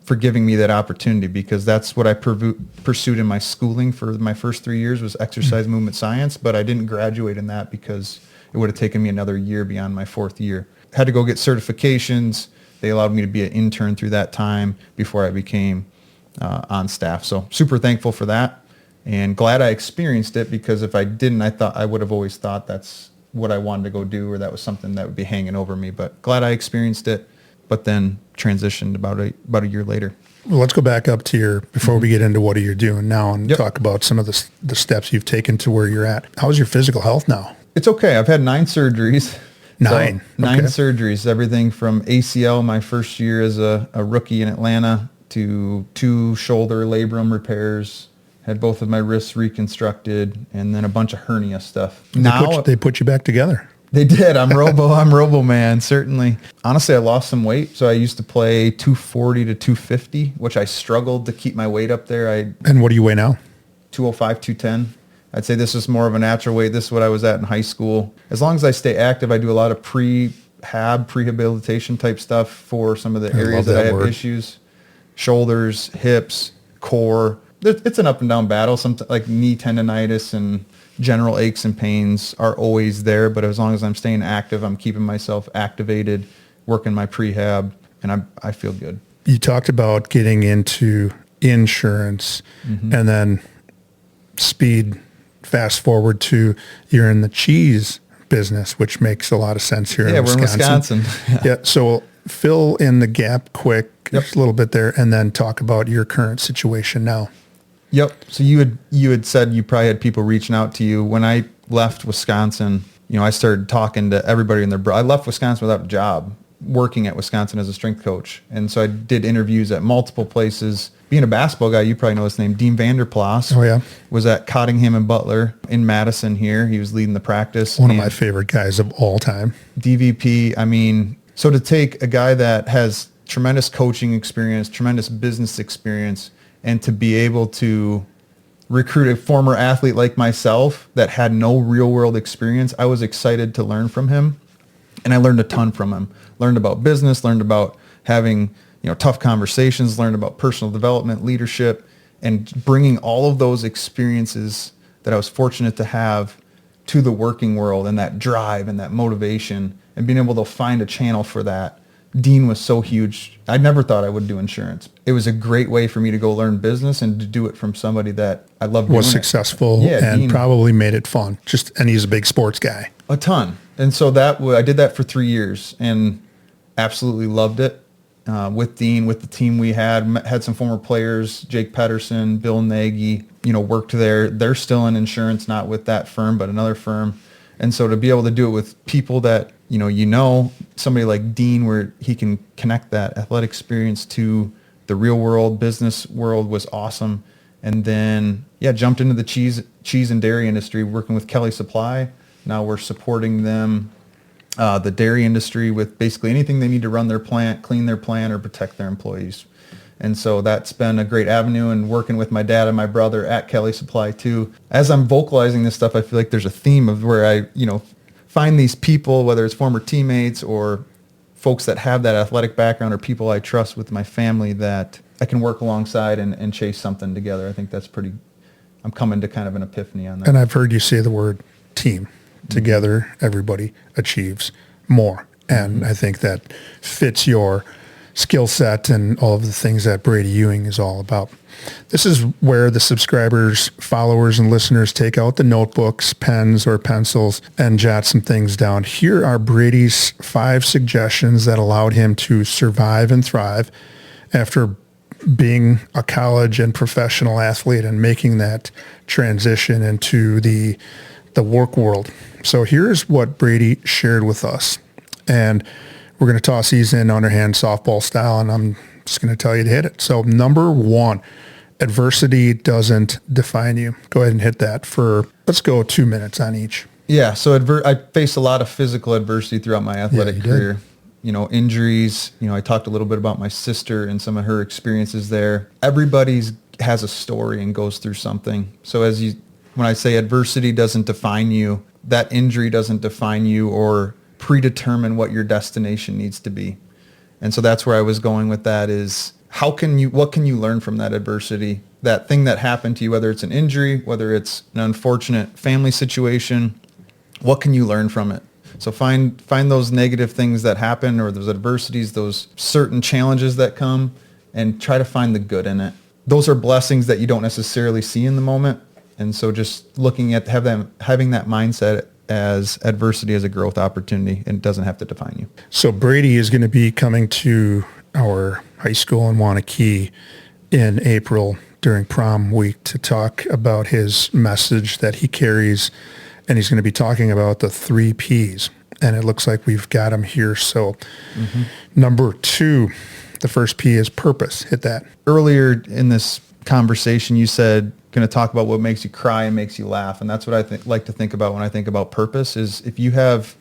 for giving me that opportunity, because that's what I pursued in my schooling for my first 3 years was exercise movement science, but I didn't graduate in that because it would have taken me another year beyond my fourth year. Had to go get certifications. They allowed me to be an intern through that time before I became on staff. So super thankful for that, and glad I experienced it, because if I didn't, I would have always thought that's what I wanted to go do, or that was something that would be hanging over me. But glad I experienced it, but then transitioned about a year later. Well, let's go back up to before we get into what you're doing now and talk about some of the steps you've taken to where you're at. How's your physical health now? It's okay. I've had 9 surgeries. Nine surgeries, everything from ACL my first year as a rookie in Atlanta to 2 shoulder labrum repairs, had both of my wrists reconstructed, and then a bunch of hernia stuff. They put you back together. They did. I'm Robo man, certainly. Honestly, I lost some weight. So I used to play 240 to 250, which I struggled to keep my weight up there. And what do you weigh now? 205, 210. I'd say this is more of a natural weight. This is what I was at in high school. As long as I stay active, I do a lot of prehabilitation type stuff for some of the areas that I have issues. Shoulders, hips, core. It's an up and down battle. Sometimes like knee tendonitis and general aches and pains are always there. But as long as I'm staying active, I'm keeping myself activated, working my prehab, and I feel good. You talked about getting into insurance and then fast forward to you're in the cheese business, which makes a lot of sense here in Wisconsin. We're in Wisconsin. Yeah. So fill in the gap quick, just a little bit there, and then talk about your current situation now. Yep. So you had said you probably had people reaching out to you. When I left Wisconsin, I started talking to everybody in I left Wisconsin without a job, working at Wisconsin as a strength coach. And so I did interviews at multiple places. Being a basketball guy, you probably know his name, Dean Vanderplas. Oh, yeah. Was at Cottingham and Butler in Madison here. He was leading the practice. One of my favorite guys of all time. DVP, So to take a guy that has tremendous coaching experience, tremendous business experience, and to be able to recruit a former athlete like myself that had no real world experience, I was excited to learn from him. And I learned a ton from him. Learned about business, learned about having, tough conversations, learned about personal development, leadership, and bringing all of those experiences that I was fortunate to have to the working world, and that drive and that motivation, and being able to find a channel for that. Dean was so huge. I never thought I would do insurance. It was a great way for me to go learn business and to do it from somebody that I loved. Was successful and Dean probably made it fun. And he's a big sports guy. A ton. And so I did that for 3 years and absolutely loved it. With Dean, with the team we had some former players, Jake Pedersen, Bill Nagy, worked there. They're still in insurance, not with that firm, but another firm. And so to be able to do it with people that, somebody like Dean, where he can connect that athletic experience to the real world, business world, was awesome. And then, jumped into the cheese and dairy industry, working with Kelley Supply. Now we're supporting them, the dairy industry, with basically anything they need to run their plant, clean their plant, or protect their employees. And so that's been a great avenue, and working with my dad and my brother at Kelley Supply too. As I'm vocalizing this stuff, I feel like there's a theme of where I, find these people, whether it's former teammates or folks that have that athletic background or people I trust with my family, that I can work alongside and chase something together. I think that's I'm coming to kind of an epiphany on that. And I've heard you say the word team. Together, everybody achieves more. And I think that fits your skill set and all of the things that Bradie Ewing is all about. This is where the subscribers, followers, and listeners take out the notebooks, pens, or pencils and jot some things down. Here are Bradie's 5 suggestions that allowed him to survive and thrive after being a college and professional athlete and making that transition into the work world. So here's what Bradie shared with us. And we're going to toss these in underhand softball style, and I'm just going to tell you to hit it. So number 1, adversity doesn't define you. Go ahead and hit that let's go 2 minutes on each. Yeah, so I faced a lot of physical adversity throughout my athletic career. Injuries. I talked a little bit about my sister and some of her experiences there. Everybody has a story and goes through something. So when I say adversity doesn't define you, that injury doesn't define you or predetermine what your destination needs to be. And so that's where I was going with that is what can you learn from that adversity? That thing that happened to you, whether it's an injury, whether it's an unfortunate family situation, what can you learn from it? So find those negative things that happen, or those adversities, those certain challenges that come, and try to find the good in it. Those are blessings that you don't necessarily see in the moment. And so just looking at having that mindset as adversity as a growth opportunity, and it doesn't have to define you. So Bradie is going to be coming to our high school in Wanakee in April during prom week to talk about his message that he carries, and he's going to be talking about the 3 Ps. And it looks like we've got him here. So number 2, the first P is purpose. Hit that. Earlier in this conversation, you said going to talk about what makes you cry and makes you laugh. And that's what I like to think about when I think about purpose is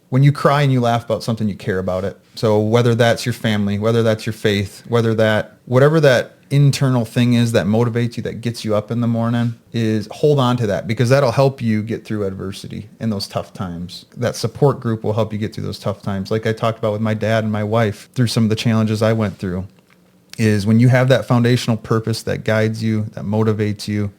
when you cry and you laugh about something, you care about it. So whether that's your family, whether that's your faith, whatever that internal thing is that motivates you, that gets you up in the morning, is hold on to that, because that'll help you get through adversity in those tough times. That support group will help you get through those tough times. Like I talked about with my dad and my wife through some of the challenges I went through, is when you have that foundational purpose that guides you, that motivates you,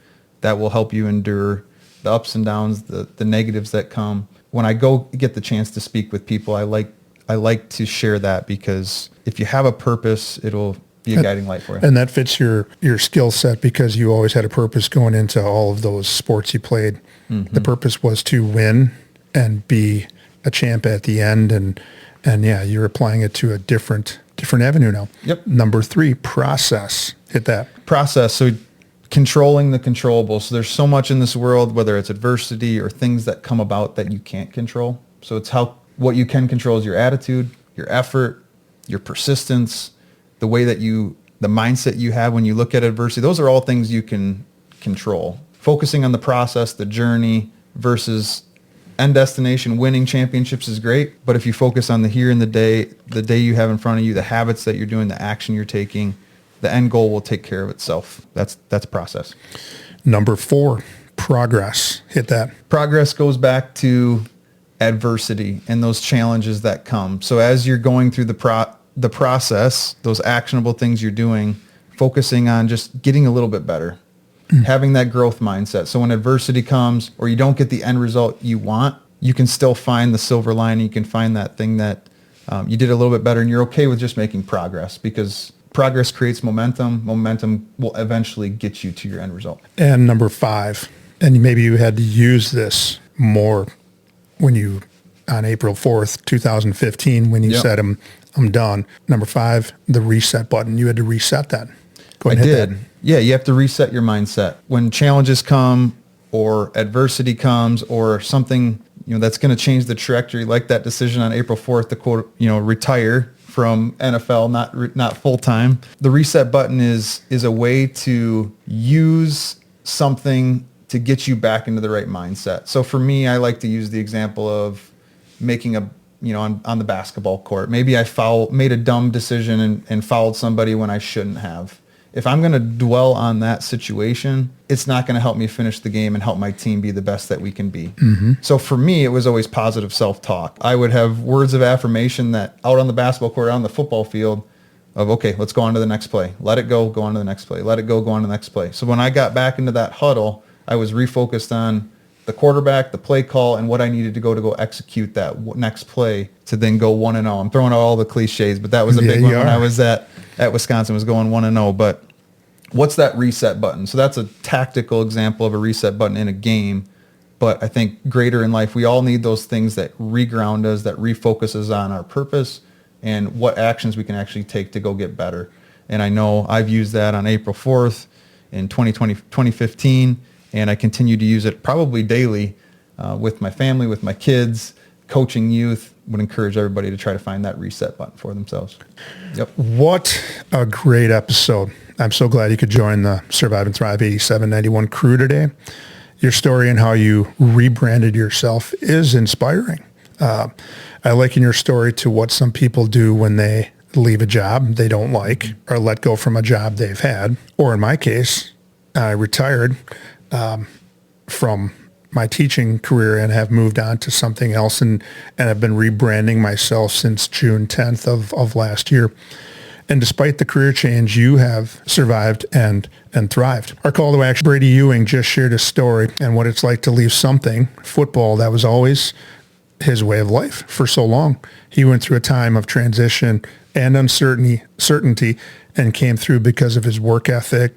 that will help you endure the ups and downs, the negatives that come. When I go get the chance to speak with people, I like to share that, because if you have a purpose, it'll be a guiding light for you. And that fits your skill set, because you always had a purpose going into all of those sports you played. Mm-hmm. The purpose was to win and be a champ at the end. And yeah, you're applying it to a different avenue now. Yep. Number 3, process. Hit that. Process. So controlling the controllable. So there's so much in this world, whether it's adversity or things that come about that you can't control. So it's what you can control is your attitude, your effort, your persistence, the way that the mindset you have when you look at adversity. Those are all things you can control. Focusing on the process, the journey, versus end destination, winning championships is great, but if you focus on the here and the day you have in front of you, the habits that you're doing, the action you're taking, the end goal will take care of itself. That's process. Number 4, progress. Hit that. Progress goes back to adversity and those challenges that come. So as you're going through the process, those actionable things you're doing, focusing on just getting a little bit better, having that growth mindset. So when adversity comes or you don't get the end result you want, you can still find the silver lining. You can find that thing that you did a little bit better, and you're okay with just making progress, because progress creates momentum. Momentum will eventually get you to your end result. And number 5, and maybe you had to use this more when you, on April 4th, 2015, when you said, I'm done. Number 5, the reset button. You had to reset that. Go ahead and hit that. Yeah, you have to reset your mindset. When challenges come or adversity comes or something, that's going to change the trajectory, like that decision on April 4th to quote, retire from NFL, not full time. The reset button is a way to use something to get you back into the right mindset. So for me, I like to use the example of making on the basketball court. Maybe I made a dumb decision and fouled somebody when I shouldn't have. If I'm going to dwell on that situation, it's not going to help me finish the game and help my team be the best that we can be. Mm-hmm. So for me, it was always positive self-talk. I would have words of affirmation that out on the basketball court, out on the football field, of, okay, let's go on to the next play. Let it go on to the next play. Let it go on to the next play. So when I got back into that huddle, I was refocused on the quarterback, the play call, and what I needed to go execute that next play to then go 1-0. I'm throwing out all the cliches, but that was a big one when I was at Wisconsin, was going 1-0. But what's that reset button? So that's a tactical example of a reset button in a game. But I think greater in life, we all need those things that reground us, that refocus us on our purpose and what actions we can actually take to go get better. And I know I've used that on April 4th in 2015, and I continue to use it probably daily with my family, with my kids, coaching youth. Would encourage everybody to try to find that reset button for themselves. Yep. What a great episode. I'm so glad you could join the Survive and Thrive 8791 crew today. Your story and how you rebranded yourself is inspiring. I liken your story to what some people do when they leave a job they don't like or let go from a job they've had. Or in my case, I retired from my teaching career and have moved on to something else and have been rebranding myself since June 10th of last year. And despite the career change, you have survived and thrived. Our call to action, Bradie Ewing just shared his story and what it's like to leave something, football, that was always his way of life for so long. He went through a time of transition and uncertainty and came through because of his work ethic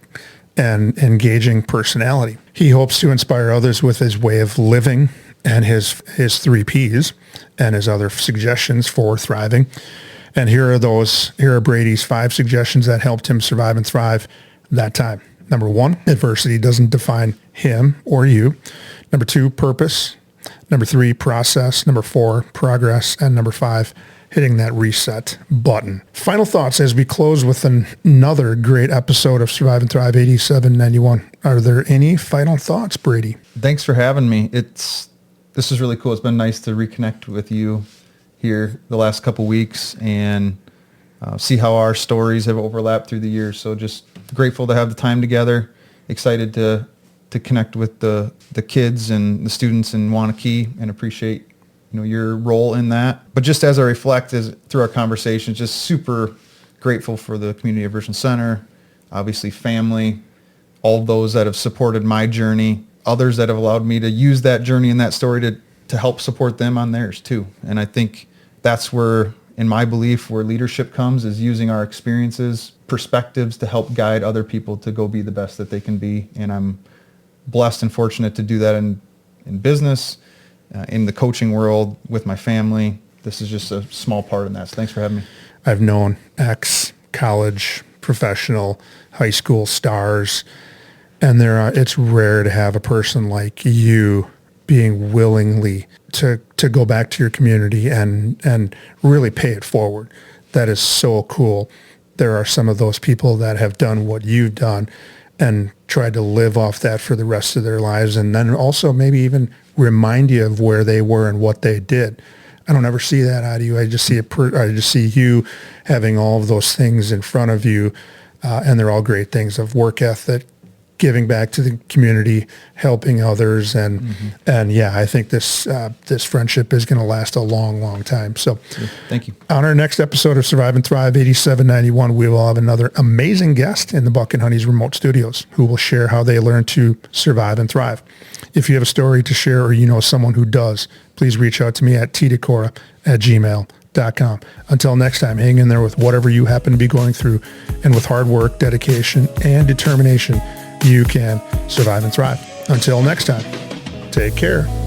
and engaging personality. He hopes to inspire others with his way of living and his 3 Ps and his other suggestions for thriving. And here are Bradie's 5 suggestions that helped him survive and thrive that time. Number 1, adversity doesn't define him or you. Number 2, purpose. Number 3, process. Number 4, progress. And number 5, hitting that reset button. Final thoughts as we close with another great episode of Survive and Thrive 8791. Are there any final thoughts, Bradie? Thanks for having me. This is really cool. It's been nice to reconnect with you here the last couple weeks and see how our stories have overlapped through the years. So just grateful to have the time together. Excited to connect with the kids and the students in Wanakee and appreciate your role in that. But just as I reflect through our conversations, just super grateful for the community of Richland Center, obviously family, all those that have supported my journey, others that have allowed me to use that journey and that story to help support them on theirs too. And I think that's where, in my belief, where leadership comes, is using our experiences, perspectives to help guide other people to go be the best that they can be. And I'm blessed and fortunate to do that in business, in the coaching world, with my family. This is just a small part of that. So thanks for having me. I've known ex-college, professional, high school stars, and it's rare to have a person like you being willingly to go back to your community and really pay it forward. That is so cool. There are some of those people that have done what you've done and tried to live off that for the rest of their lives, and then also maybe even remind you of where they were and what they did. I don't ever see that out of you. I just see I just see you having all of those things in front of you, and they're all great things of work ethic, giving back to the community, helping others, and yeah, I think this friendship is going to last a long, long time. So, thank you. On our next episode of Survive and Thrive 8791, we will have another amazing guest in the Buck and Honey's remote studios who will share how they learn to survive and thrive. If you have a story to share or you know someone who does, please reach out to me at tdecora@gmail.com. Until next time, hang in there with whatever you happen to be going through, and with hard work, dedication, and determination, you can survive and thrive. Until next time, take care.